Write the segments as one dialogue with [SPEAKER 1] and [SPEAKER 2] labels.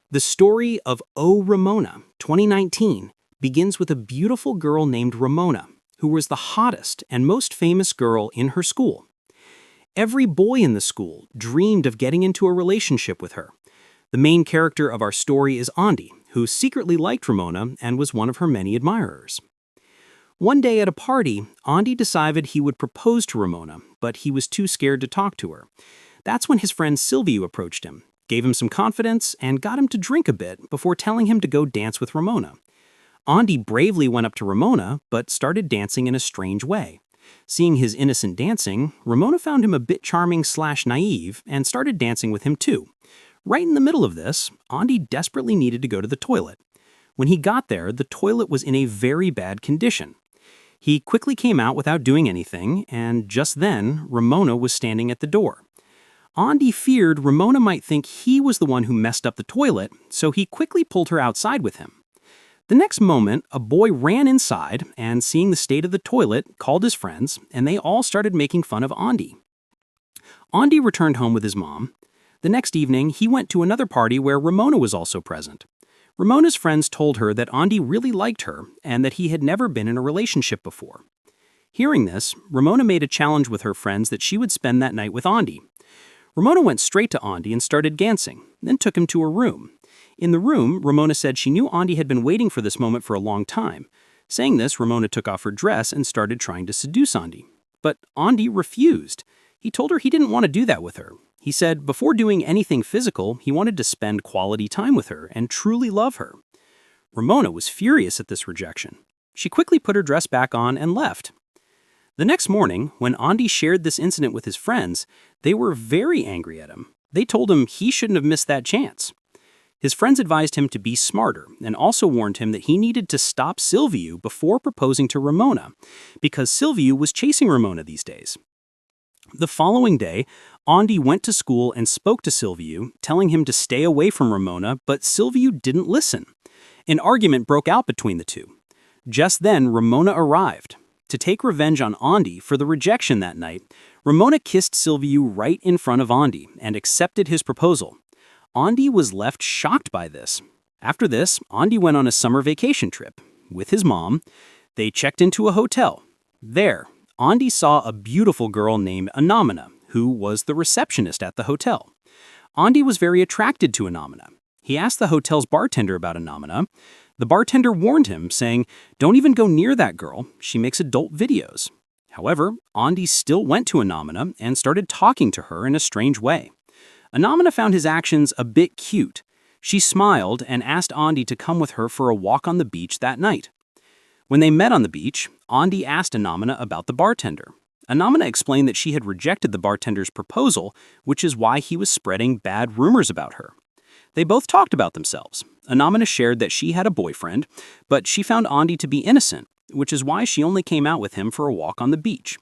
[SPEAKER 1] The story of O Ramona, 2019, begins with a beautiful girl named Ramona, who was the hottest and most famous girl in her school. Every boy in the school dreamed of getting into a relationship with her. The main character of our story is Andrei, who secretly liked Ramona and was one of her many admirers. One day at a party, Andrei decided he would propose to Ramona, but he was too scared to talk to her. That's when his friend Silviu approached him, gave him some confidence, and got him to drink a bit before telling him to go dance with Ramona. Andrei bravely went up to Ramona, but started dancing in a strange way. Seeing his innocent dancing, Ramona found him a bit charming/naive and started dancing with him too. Right in the middle of this, Andrei desperately needed to go to the toilet. When he got there, the toilet was in a very bad condition. He quickly came out without doing anything, and just then, Ramona was standing at the door. Andrei feared Ramona might think he was the one who messed up the toilet, so he quickly pulled her outside with him. The next moment, a boy ran inside and, seeing the state of the toilet, called his friends, and they all started making fun of Andrei. Andrei returned home with his mom. The next evening, he went to another party where Ramona was also present. Ramona's friends told her that Andrei really liked her and that he had never been in a relationship before. Hearing this, Ramona made a challenge with her friends that she would spend that night with Andrei. Ramona went straight to Andrei and started dancing, then took him to her room. In the room, Ramona said she knew Andrei had been waiting for this moment for a long time. Saying this, Ramona took off her dress and started trying to seduce Andrei. But Andrei refused. He told her he didn't want to do that with her. He said before doing anything physical, he wanted to spend quality time with her and truly love her. Ramona was furious at this rejection. She quickly put her dress back on and left. The next morning, when Andrei shared this incident with his friends, they were very angry at him. They told him he shouldn't have missed that chance. His friends advised him to be smarter and also warned him that he needed to stop Silviu before proposing to Ramona, because Silviu was chasing Ramona these days. The following day, Andrei went to school and spoke to Silviu, telling him to stay away from Ramona, but Silviu didn't listen. An argument broke out between the two. Just then, Ramona arrived. To take revenge on Andrei for the rejection that night, Ramona kissed Silviu right in front of Andrei and accepted his proposal. Andrei was left shocked by this. After this, Andrei went on a summer vacation trip. With his mom, they checked into a hotel. There, Andrei saw a beautiful girl named Anemona, who was the receptionist at the hotel. Andrei was very attracted to Anemona. He asked the hotel's bartender about Anemona. The bartender warned him, saying, "Don't even go near that girl. She makes adult videos." However, Andrei still went to Anemona and started talking to her in a strange way. Anemona found his actions a bit cute. She smiled and asked Andrei to come with her for a walk on the beach that night. When they met on the beach, Andrei asked Anemona about the bartender. Anemona explained that she had rejected the bartender's proposal, which is why he was spreading bad rumors about her. They both talked about themselves. Anemona shared that she had a boyfriend, but she found Andrei to be innocent, which is why she only came out with him for a walk on the beach.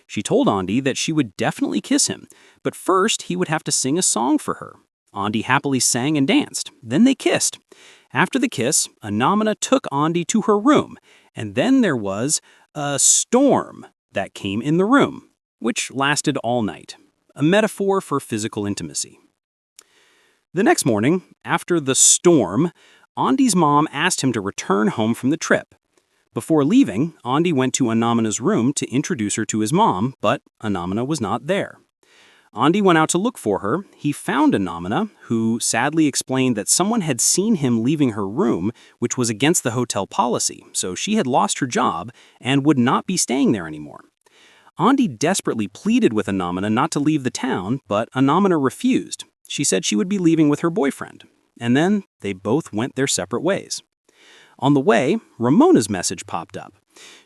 [SPEAKER 1] She told Andrei that she would definitely kiss him, but first he would have to sing a song for her. Andrei happily sang and danced. Then they kissed. After the kiss, Anemona took Andrei to her room, and then there was a storm that came in the room, which lasted all night, a metaphor for physical intimacy. The next morning, after the storm, Andrei's mom asked him to return home from the trip. Before leaving, Andrei went to Anemona's room to introduce her to his mom, but Anemona was not there. Andrei went out to look for her. He found Anemona, who sadly explained that someone had seen him leaving her room, which was against the hotel policy, so she had lost her job and would not be staying there anymore. Andrei desperately pleaded with Anemona not to leave the town, but Anemona refused. She said she would be leaving with her boyfriend, and then they both went their separate ways. On the way, Ramona's message popped up.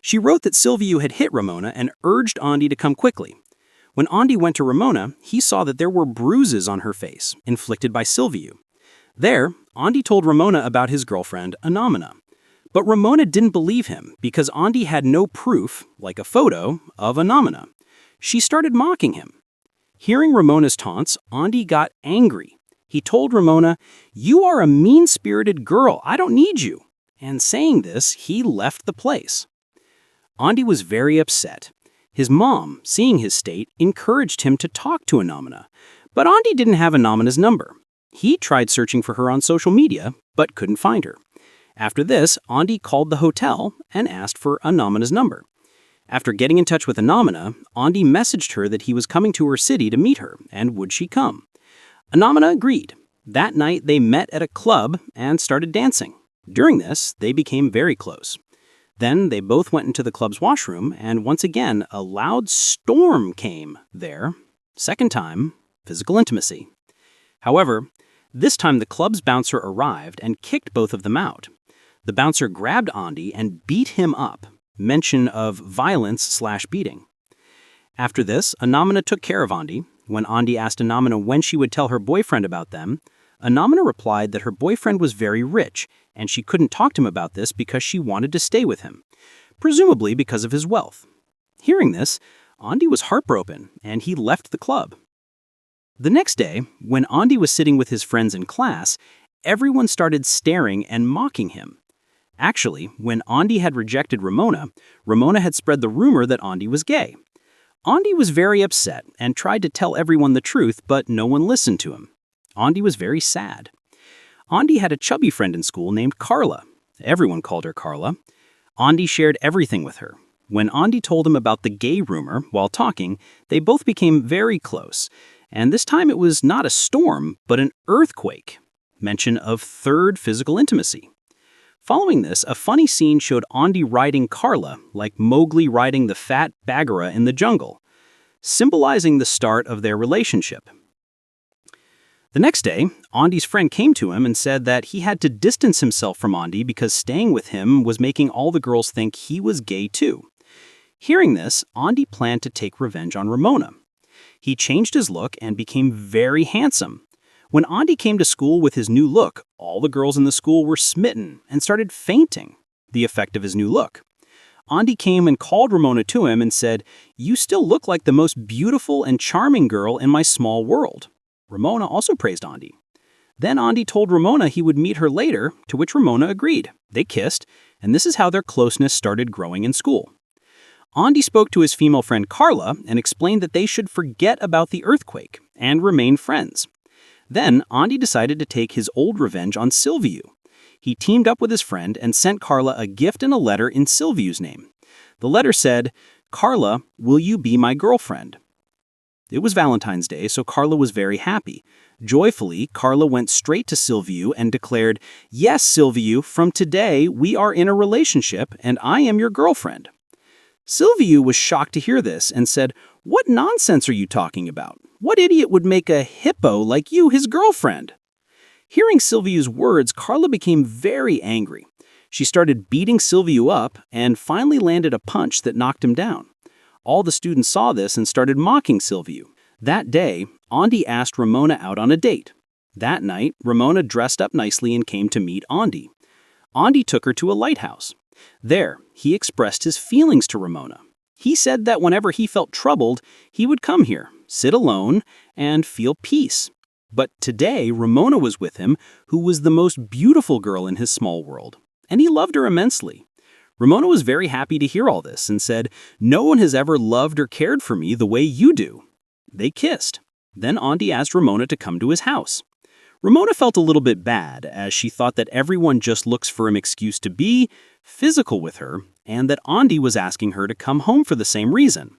[SPEAKER 1] She wrote that Silviu had hit Ramona and urged Andrei to come quickly. When Andrei went to Ramona, he saw that there were bruises on her face, inflicted by Silviu. There, Andrei told Ramona about his girlfriend, Anemona. But Ramona didn't believe him because Andrei had no proof, like a photo, of Anemona. She started mocking him. Hearing Ramona's taunts, Andrei got angry. He told Ramona, "You are a mean-spirited girl. I don't need you." And saying this, he left the place. Andrei was very upset. His mom, seeing his state, encouraged him to talk to Anemona, but Andrei didn't have Anemona's number. He tried searching for her on social media, but couldn't find her. After this, Andrei called the hotel and asked for Anemona's number. After getting in touch with Anemona, Andrei messaged her that he was coming to her city to meet her, and would she come? Anemona agreed. That night, they met at a club and started dancing. During this, they became very close. Then they both went into the club's washroom, and once again, a loud storm came there. Second time, physical intimacy. However, this time the club's bouncer arrived and kicked both of them out. The bouncer grabbed Andrei and beat him up. Mention of violence/beating. After this, Anemona took care of Andrei. When Andrei asked Anemona when she would tell her boyfriend about them, Anemona replied that her boyfriend was very rich and she couldn't talk to him about this because she wanted to stay with him, presumably because of his wealth. Hearing this, Andrei was heartbroken and he left the club. The next day, when Andrei was sitting with his friends in class, everyone started staring and mocking him. Actually, when Andrei had rejected Ramona, Ramona had spread the rumor that Andrei was gay. Andrei was very upset and tried to tell everyone the truth, but no one listened to him. Andrei was very sad. Andrei had a chubby friend in school named Carla. Everyone called her Carla. Andrei shared everything with her. When Andrei told him about the gay rumor while talking, they both became very close. And this time it was not a storm, but an earthquake. Mention of third physical intimacy. Following this, a funny scene showed Andrei riding Carla like Mowgli riding the fat Bagheera in the jungle, symbolizing the start of their relationship. The next day, Andrei's friend came to him and said that he had to distance himself from Andrei because staying with him was making all the girls think he was gay too. Hearing this, Andrei planned to take revenge on Ramona. He changed his look and became very handsome. When Andrei came to school with his new look, all the girls in the school were smitten and started fainting, the effect of his new look. Andrei came and called Ramona to him and said, "You still look like the most beautiful and charming girl in my small world." Ramona also praised Andrei. Then Andrei told Ramona he would meet her later, to which Ramona agreed. They kissed, and this is how their closeness started growing in school. Andrei spoke to his female friend Carla and explained that they should forget about the earthquake and remain friends. Then, Andrei decided to take his old revenge on Silviu. He teamed up with his friend and sent Carla a gift and a letter in Silviu's name. The letter said, "Carla, will you be my girlfriend?" It was Valentine's Day, so Carla was very happy. Joyfully, Carla went straight to Silviu and declared, "Yes, Silviu, from today we are in a relationship and I am your girlfriend." Silviu was shocked to hear this and said, "What nonsense are you talking about? What idiot would make a hippo like you his girlfriend?" Hearing Silviu's words, Carla became very angry. She started beating Silviu up and finally landed a punch that knocked him down. All the students saw this and started mocking Silviu. That day, Andrei asked Ramona out on a date. That night, Ramona dressed up nicely and came to meet Andrei. Andrei took her to a lighthouse. There, he expressed his feelings to Ramona. He said that whenever he felt troubled, he would come here, sit alone, and feel peace. But today, Ramona was with him, who was the most beautiful girl in his small world, and he loved her immensely. Ramona was very happy to hear all this and said, "No one has ever loved or cared for me the way you do." They kissed. Then Andrei asked Ramona to come to his house. Ramona felt a little bit bad, as she thought that everyone just looks for an excuse to be physical with her, and that Andrei was asking her to come home for the same reason.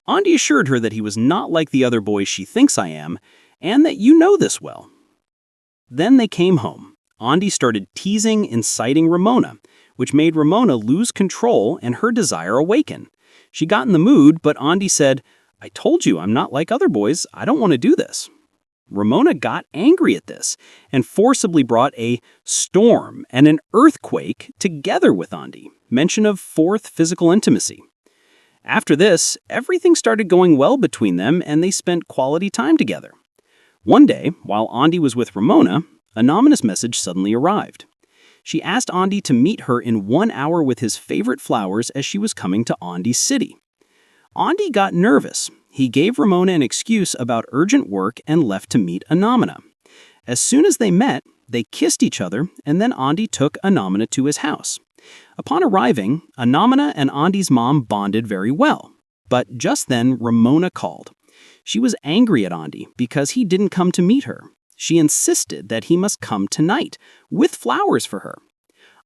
[SPEAKER 1] Andrei assured her that he was not like the other boys she thinks I am, and that you know this well. Then they came home. Andrei started teasing, inciting Ramona, which made Ramona lose control and her desire awaken. She got in the mood, but Andrei said, "I told you I'm not like other boys. I don't want to do this." Ramona got angry at this and forcibly brought a storm and an earthquake together with Andrei, mention of fourth physical intimacy. After this, everything started going well between them and they spent quality time together. One day, while Andrei was with Ramona, an anonymous message suddenly arrived. She asked Andrei to meet her in 1 hour with his favorite flowers as she was coming to Andrei's city. Andrei got nervous. He gave Ramona an excuse about urgent work and left to meet Anemona. As soon as they met, they kissed each other, and then Andrei took Anemona to his house. Upon arriving, Anemona and Andrei's mom bonded very well. But just then, Ramona called. She was angry at Andrei because he didn't come to meet her. She insisted that he must come tonight, with flowers for her.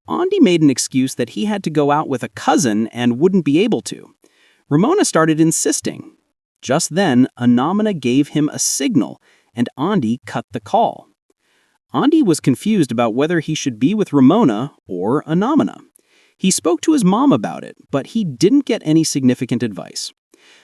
[SPEAKER 1] Andrei made an excuse that he had to go out with a cousin and wouldn't be able to. Ramona started insisting. Just then, Anemona gave him a signal, and Andrei cut the call. Andrei was confused about whether he should be with Ramona or Anemona. He spoke to his mom about it, but he didn't get any significant advice.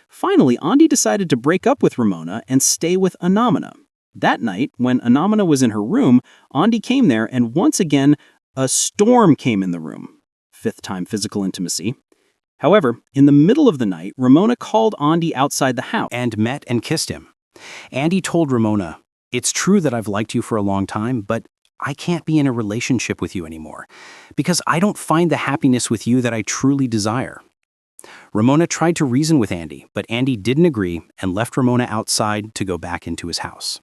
[SPEAKER 1] Finally, Andrei decided to break up with Ramona and stay with Anemona. That night, when Anemona was in her room, Andrei came there, and once again, a storm came in the room. Fifth time physical intimacy. However, in the middle of the night, Ramona called Andrei outside the house
[SPEAKER 2] and met and kissed him. Andrei told Ramona, "It's true that I've liked you for a long time, but I can't be in a relationship with you anymore, because I don't find the happiness with you that I truly desire." Ramona tried to reason with Andrei, but Andrei didn't agree and left Ramona outside to go back into his house.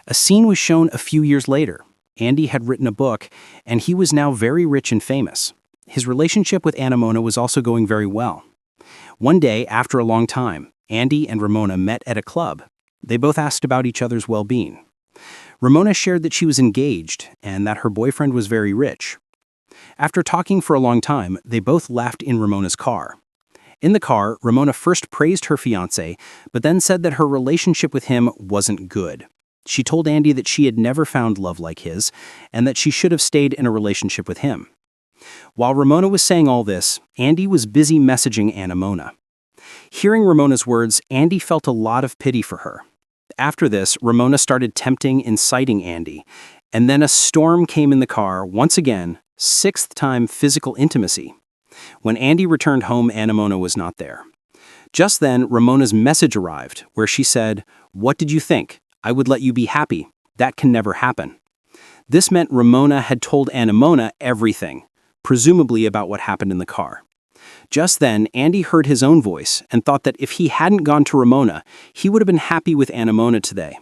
[SPEAKER 2] A scene was shown a few years later. Andrei had written a book, and he was now very rich and famous. His relationship with Anemona was also going very well. One day, after a long time, Andrei and Ramona met at a club. They both asked about each other's well-being. Ramona shared that she was engaged and that her boyfriend was very rich. After talking for a long time, they both left in Ramona's car. In the car, Ramona first praised her fiancé, but then said that her relationship with him wasn't good. She told Andrei that she had never found love like his, and that she should have stayed in a relationship with him. While Ramona was saying all this, Andrei was busy messaging Anemona. Hearing Ramona's words, Andrei felt a lot of pity for her. After this, Ramona started tempting, inciting Andrei, and then a storm came in the car, once again, sixth time physical intimacy. When Andrei returned home, Anemona was not there. Just then, Ramona's message arrived, where she said, "What did you think? I would let you be happy. That can never happen." This meant Ramona had told Anemona everything, presumably about what happened in the car. Just then, Andrei heard his own voice and thought that if he hadn't gone to Ramona, he would have been happy with Anemona today.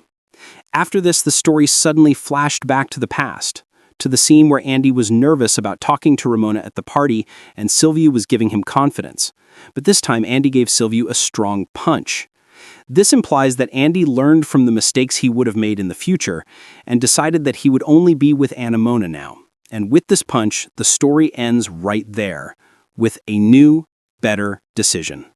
[SPEAKER 2] After this, the story suddenly flashed back to the past, to the scene where Andrei was nervous about talking to Ramona at the party and Silviu was giving him confidence. But this time, Andrei gave Silviu a strong punch. This implies that Andrei learned from the mistakes he would have made in the future and decided that he would only be with Anemona now. And with this punch, the story ends right there, with a new, better decision.